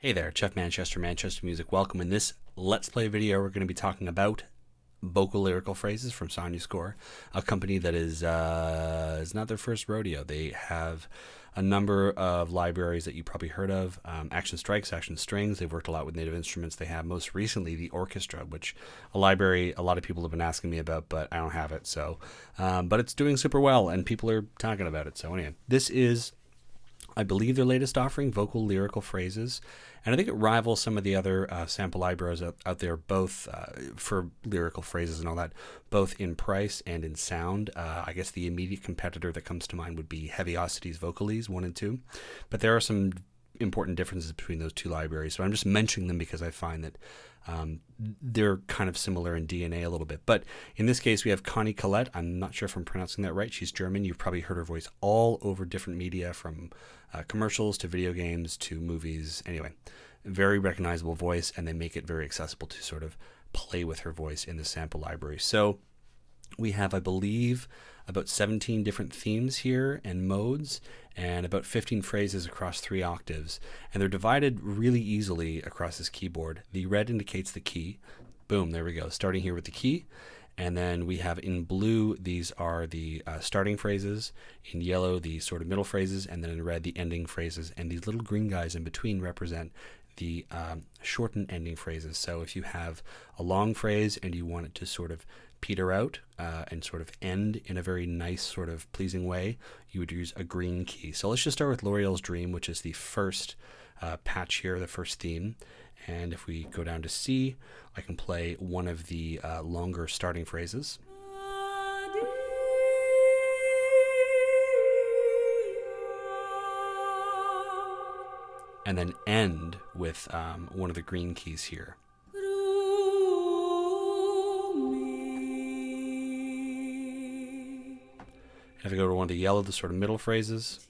Hey there, Jeff Manchester, Manchester Music. Welcome. In this Let's Play video, we're going to be talking about vocal lyrical phrases from Sonuscore, a company that is not their first rodeo. They have a number of libraries that you probably heard of. Action Strikes, Action Strings. They've worked a lot with native instruments. They have most recently the Orchestra, which a library a lot of people have been asking me about, but I don't have it. So, but it's doing super well, and people are talking about it. So anyway, this is, I believe, their latest offering, vocal lyrical phrases. And I think it rivals some of the other sample libraries out there, both for lyrical phrases and all that, both in price and in sound. I guess the immediate competitor that comes to mind would be Heavyosity's Vocalese 1 and 2. But there are some important differences between those two libraries. So I'm just mentioning them because I find that they're kind of similar in DNA a little bit. But in this case, we have Connie Collette. I'm not sure if I'm pronouncing that right. She's German. You've probably heard her voice all over different media, from commercials to video games to movies. Anyway, very recognizable voice, and they make it very accessible to sort of play with her voice in the sample library. So we have, I believe, about 17 different themes here and modes, and about 15 phrases across 3 octaves. And they're divided really easily across this keyboard. The red indicates the key. Boom, there we go. Starting here with the key. And then we have in blue, these are the starting phrases. In yellow, the sort of middle phrases. And then in red, the ending phrases. And these little green guys in between represent the shortened ending phrases. So if you have a long phrase and you want it to sort of peter out and sort of end in a very nice, sort of pleasing way, you would use a green key. So let's just start with L'Oreal's Dream, which is the first patch here, the first theme. And if we go down to C, I can play one of the longer starting phrases. And then end with one of the green keys here. And if I go to one of the yellow, the sort of middle phrases.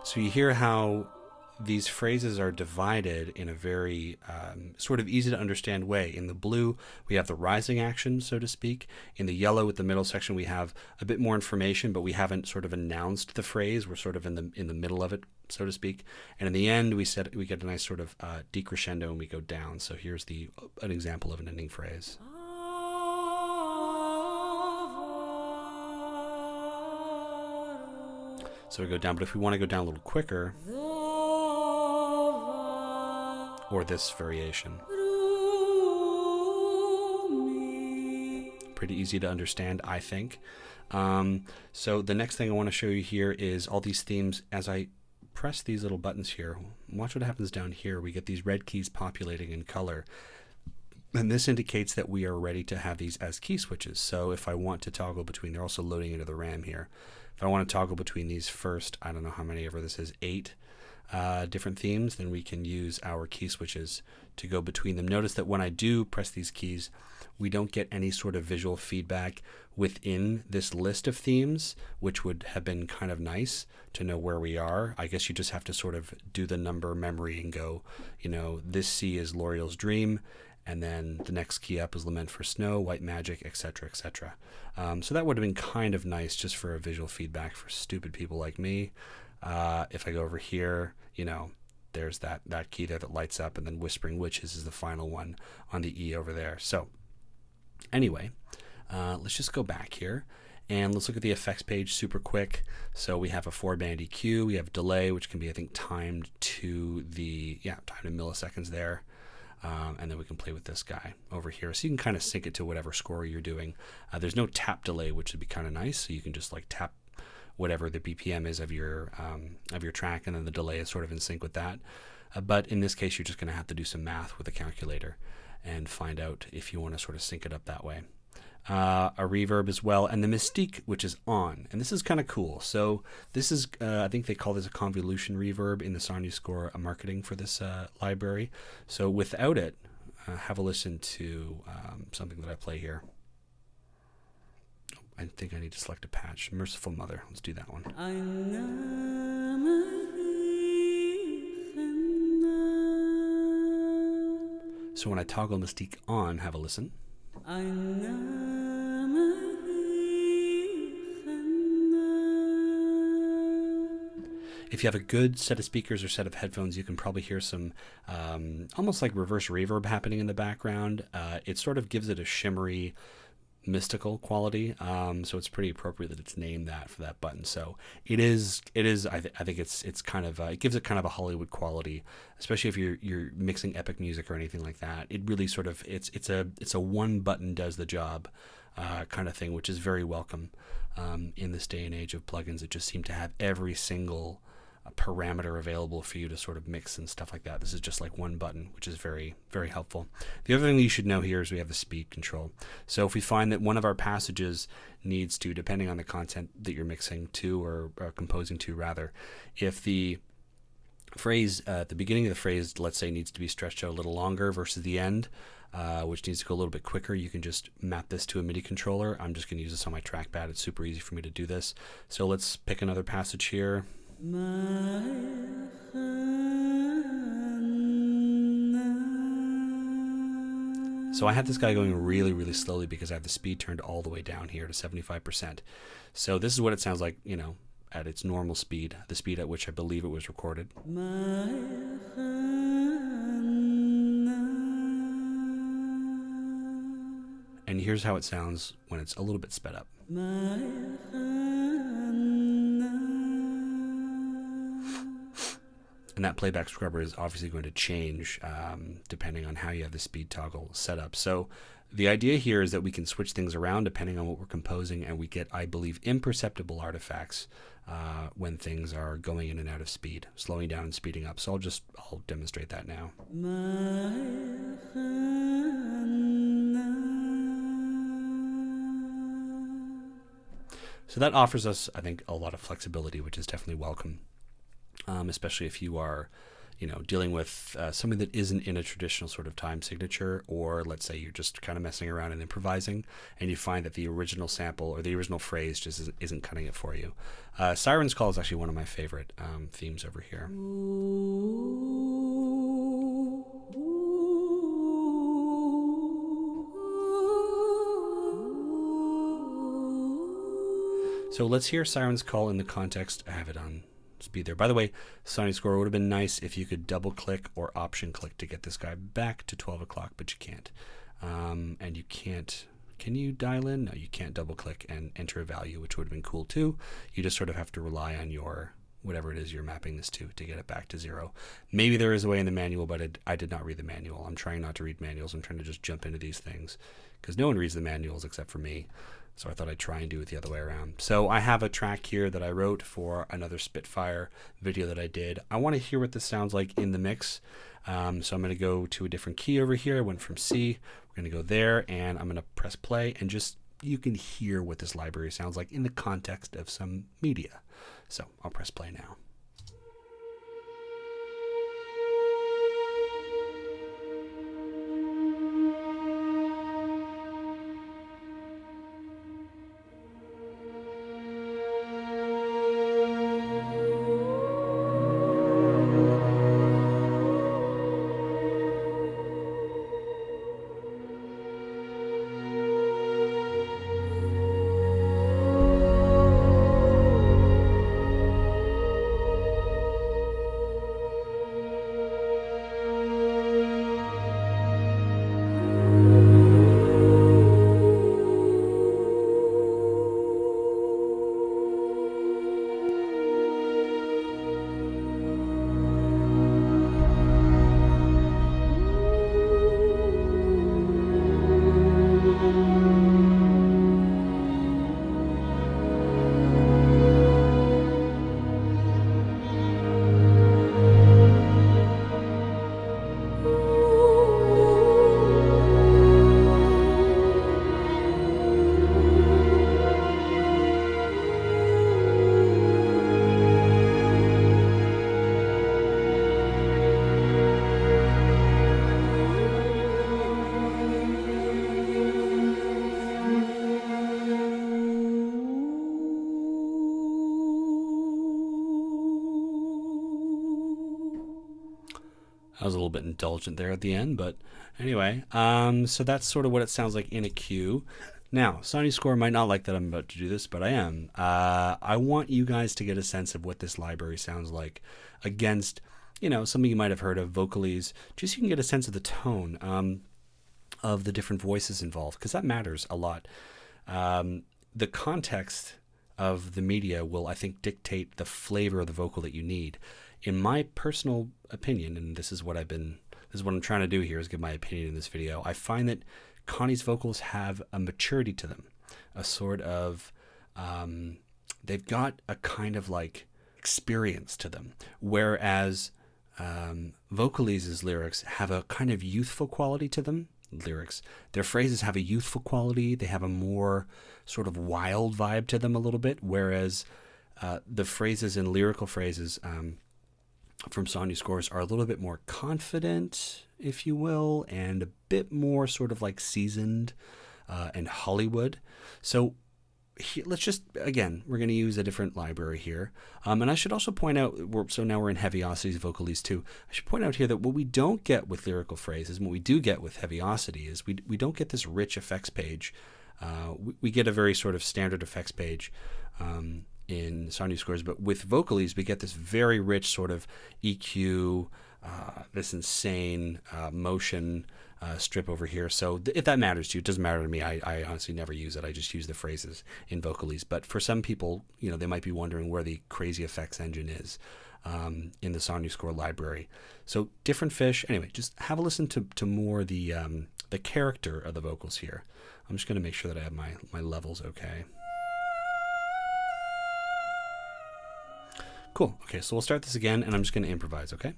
So you hear how these phrases are divided in a very sort of easy to understand way. In the blue, we have the rising action, so to speak. In the yellow, with the middle section, we have a bit more information, but we haven't sort of announced the phrase. We're sort of in the middle of it, so to speak. And in the end, we get a nice sort of decrescendo, and we go down. So here's an example of an ending phrase. So we go down, but if we want to go down a little quicker, or this variation. Pretty easy to understand, I think. So the next thing I want to show you here is all these themes. As I press these little buttons here, watch what happens down here. We get these red keys populating in color. And this indicates that we are ready to have these as key switches. So if I want to toggle between, they're also loading into the RAM here. If I want to toggle between these first, I don't know how many ever this is, 8 different themes, then we can use our key switches to go between them. Notice that when I do press these keys, we don't get any sort of visual feedback within this list of themes, which would have been kind of nice to know where we are. I guess you just have to sort of do the number memory and go, this C is L'Oreal's Dream, and then the next key up is Lament for Snow, White Magic, etc., etc. So that would have been kind of nice just for a visual feedback for stupid people like me. If I go over here, there's that key there that lights up, and then Whispering Witches is the final one on the E over there. So anyway, let's just go back here and let's look at the effects page super quick. So we have a 4-band EQ, we have delay, which can be, I think, timed to milliseconds there. And then we can play with this guy over here. So you can kind of sync it to whatever score you're doing. There's no tap delay, which would be kind of nice. So you can just like tap whatever the BPM is of your track, and then the delay is sort of in sync with that. But in this case, you're just going to have to do some math with a calculator and find out if you want to sort of sync it up that way. A reverb as well, and the Mystique, which is on, and this is kind of cool. So this is, I think they call this a convolution reverb in the Sonuscore marketing for this library. So without it, have a listen to something that I play here. I think I need to select a patch. Merciful Mother. Let's do that one. So when I toggle Mystique on, have a listen. If you have a good set of speakers or set of headphones, you can probably hear some almost like reverse reverb happening in the background. It sort of gives it a shimmery, mystical quality. So it's pretty appropriate that it's named that for that button. So it is. I think it's kind of it gives it kind of a Hollywood quality, especially if you're mixing epic music or anything like that. It really sort of it's a one button does the job kind of thing, which is very welcome in this day and age of plugins that just seem to have every single parameter available for you to sort of mix and stuff like that. This is just like one button, which is very, very helpful. The other thing that you should know here is we have the speed control. So if we find that one of our passages needs to, depending on the content that you're mixing to or composing to rather, if the phrase at the beginning of the phrase, let's say, needs to be stretched out a little longer versus the end, which needs to go a little bit quicker, you can just map this to a MIDI controller. I'm just going to use this on my trackpad. It's super easy for me to do this. So let's pick another passage here. So I have this guy going really, really slowly because I have the speed turned all the way down here to 75%. So this is what it sounds like, you know, at its normal speed, the speed at which I believe it was recorded. And here's how it sounds when it's a little bit sped up. And that playback scrubber is obviously going to change depending on how you have the speed toggle set up. So the idea here is that we can switch things around depending on what we're composing, and we get, I believe, imperceptible artifacts when things are going in and out of speed, slowing down and speeding up. So I'll demonstrate that now. So that offers us, I think, a lot of flexibility, which is definitely welcome. Especially if you are, you know, dealing with something that isn't in a traditional sort of time signature, or let's say you're just kind of messing around and improvising, and you find that the original sample or the original phrase just isn't cutting it for you. Siren's Call is actually one of my favorite themes over here. So let's hear Siren's Call in the context. I have it on speed there. By the way, Sonuscore would have been nice if you could double click or option click to get this guy back to 12 o'clock, but you can't. And you can't, can you dial in? No, you can't double click and enter a value, which would have been cool too. You just sort of have to rely on your, whatever it is you're mapping this to get it back to 0. Maybe there is a way in the manual, but I did not read the manual. I'm trying not to read manuals. I'm trying to just jump into these things because no one reads the manuals except for me. So I thought I'd try and do it the other way around. So I have a track here that I wrote for another Spitfire video that I did. I want to hear what this sounds like in the mix. So I'm going to go to a different key over here. I went from C. We're going to go there, and I'm going to press play, and just you can hear what this library sounds like in the context of some media. So I'll press play now. I was a little bit indulgent there at the end, but anyway, so that's sort of what it sounds like in a cue. Now, Sonuscore might not like that I'm about to do this, but I am. I want you guys to get a sense of what this library sounds like against, something you might have heard of, Vocalese, just so you can get a sense of the tone of the different voices involved, because that matters a lot. The context of the media will, I think, dictate the flavor of the vocal that you need. In my personal opinion, and this is what I'm trying to do here, is give my opinion in this video, I find that Connie's vocals have a maturity to them, a sort of, they've got a kind of like experience to them, whereas Vocalese's lyrics have a kind of youthful quality to them. Their phrases have a youthful quality. They have a more sort of wild vibe to them a little bit, whereas the phrases and lyrical phrases from Sonuscores are a little bit more confident, if you will, and a bit more sort of like seasoned and Hollywood. So let's just, again, we're going to use a different library here. And I should also point out, so now we're in Heaviosity's Vocalese too. I should point out here that what we don't get with lyrical phrases, and what we do get with Heaviosity, is we don't get this rich effects page. We get a very sort of standard effects page in Sonuscores, but with Vocalese, we get this very rich sort of EQ, this insane motion strip over here. So if that matters to you, it doesn't matter to me. I honestly never use it. I just use the phrases in Vocalese. But for some people, they might be wondering where the crazy effects engine is in the Sonuscore library. So different fish. Anyway, just have a listen to more the character of the vocals here. I'm just going to make sure that I have my levels okay. Cool. Okay, so we'll start this again, and I'm just going to improvise, okay?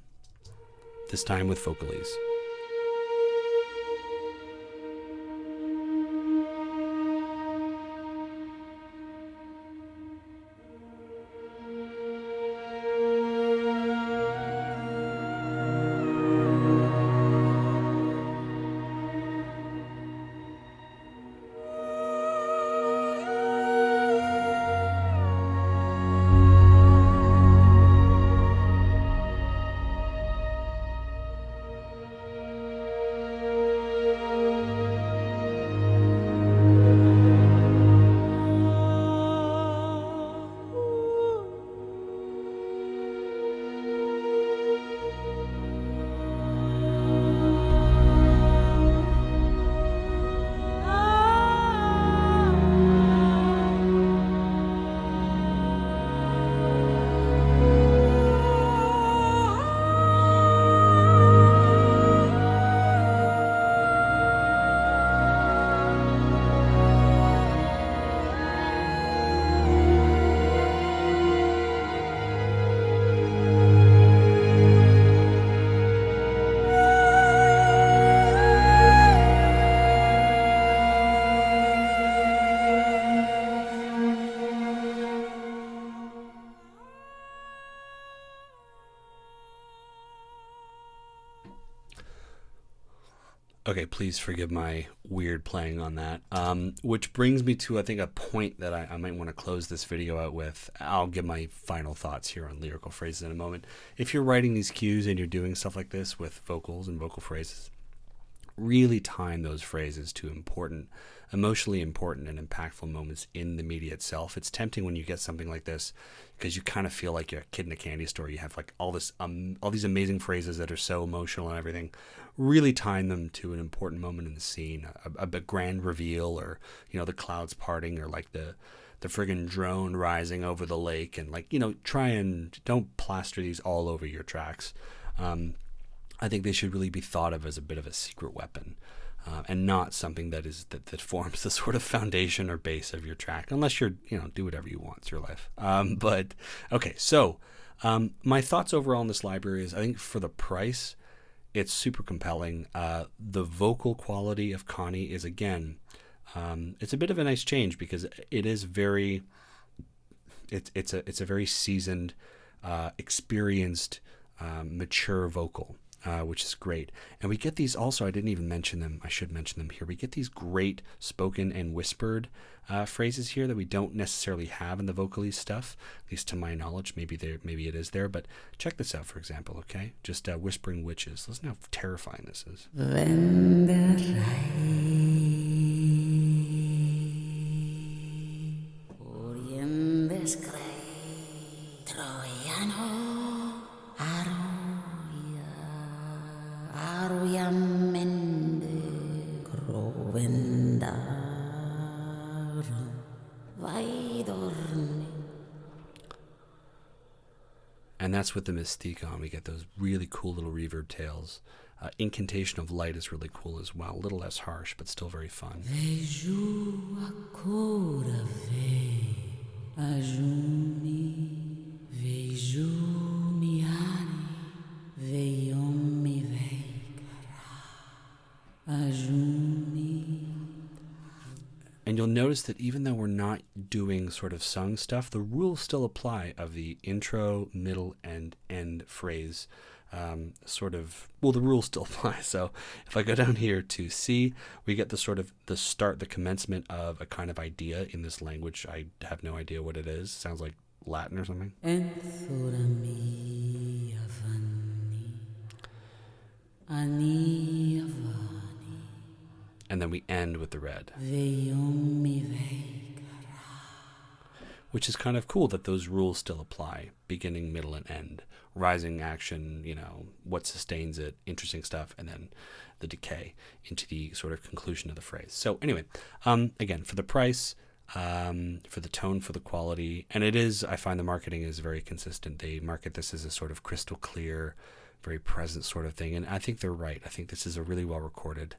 This time with Vocalese. Okay, please forgive my weird playing on that. Which brings me to, I think, a point that I might want to close this video out with. I'll give my final thoughts here on lyrical phrases in a moment. If you're writing these cues and you're doing stuff like this with vocals and vocal phrases, really time those phrases to emotionally important and impactful moments in the media itself. It's tempting when you get something like this because you kind of feel like you're a kid in a candy store. You have like all these amazing phrases that are so emotional and everything. Really time them to an important moment in the scene, a grand reveal, or the clouds parting, or like the friggin' drone rising over the lake, and try and don't plaster these all over your tracks. I think they should really be thought of as a bit of a secret weapon, and not something that forms the sort of foundation or base of your track, unless you're, do whatever you want. It's your life. But okay, so my thoughts overall on this library is, I think for the price, it's super compelling. The vocal quality of Connie is, again, it's a bit of a nice change because it is it's a very seasoned, experienced, mature vocal. which is great. And we get these also, I didn't even mention them, I should mention them here. We get these great spoken and whispered phrases here that we don't necessarily have in the vocalese stuff, at least to my knowledge. Maybe it is there, but check this out, for example, okay? Just whispering witches. Listen how terrifying this is. And that's with the mystique on. We get those really cool little reverb tails. Incantation of light is really cool as well. A little less harsh, but still very fun. And you'll notice that even though we're not doing sort of sung stuff, the rules still apply of the intro, middle, and end phrase. The rules still apply. So if I go down here to C, we get the sort of the start, the commencement of a kind of idea in this language. I have no idea what it is. Sounds like Latin or something. And then we end with the red. Which is kind of cool that those rules still apply. Beginning, middle, and end. Rising action, what sustains it, interesting stuff, and then the decay into the sort of conclusion of the phrase. So anyway, again, for the price, for the tone, for the quality, and I find the marketing is very consistent. They market this as a sort of crystal clear, very present sort of thing, and I think they're right. I think this is a really well recorded,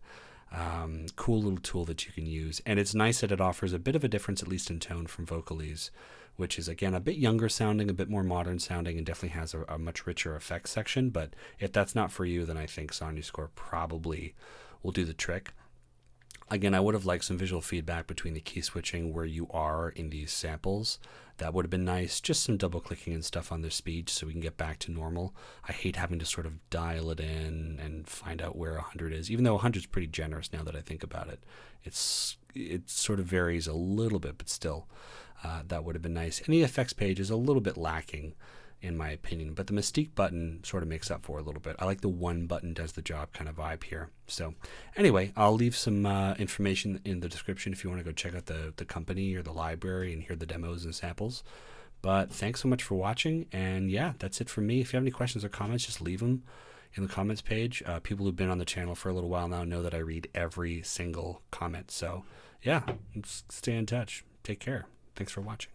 cool little tool that you can use. And it's nice that it offers a bit of a difference, at least in tone, from Vocalese, which is, again, a bit younger sounding, a bit more modern sounding, and definitely has a much richer effects section. But if that's not for you, then I think Sonuscore probably will do the trick. Again, I would have liked some visual feedback between the key switching where you are in these samples. That would have been nice. Just some double clicking and stuff on their speech so we can get back to normal. I hate having to sort of dial it in and find out where 100 is, even though 100 is pretty generous now that I think about it. It sort of varies a little bit, but still, that would have been nice. And the effects page is a little bit lacking, in my opinion, but the Mystique button sort of makes up for it a little bit. I like the one button does the job kind of vibe here. So anyway, I'll leave some information in the description if you want to go check out the company or the library and hear the demos and samples. But thanks so much for watching, and yeah, that's it from me. If you have any questions or comments, just leave them in the comments page. People who've been on the channel for a little while now know that I read every single comment. So yeah, let's stay in touch. Take care. Thanks for watching.